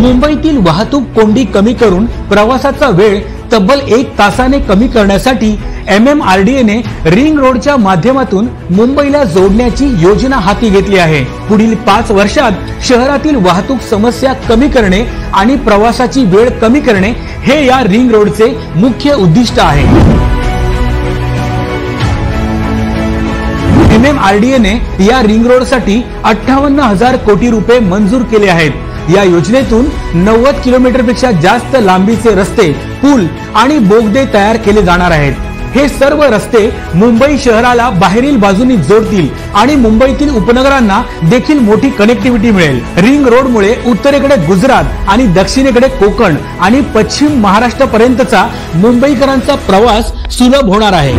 मुंबईतील वाहतूक कोंडी कमी करून प्रवासाचा वेळ तब्बल 1 तासाने कमी करण्यासाठी MMRDA ने रिंग रोडच्या माध्यमातून मुंबईला जोडण्याची योजना हाती घेतली आहे। पुढील 5 वर्षात शहरातील वाहतूक समस्या कमी करणे आणि प्रवासाची वेळ कमी करणे हे या रिंग रोडचे मुख्य उद्दिष्ट आहे। MMRDA ने या रिंग रोडसाठी 58,000 कोटी रुपये मंजूर केले आहेत। या योजनेतून 90 किलोमीटरपेक्षा जास्त लांबीचे रस्ते, पूल आणि बोगदे तयार केले जाणार आहेत। हे सर्व रस्ते मुंबई शहराला बाहेरील बाजूनी जोडतील आणि मुंबईतील उपनगरांना देखील मोठी कनेक्टिव्हिटी मिळेल। रिंग रोडमुळे उत्तरेकडे गुजरात आणि दक्षिणेकडे कोकण आणि पश्चिम महाराष्ट्रापर्यंतचा मुंबईकरांचा प्रवास सुलभ होणार आहे।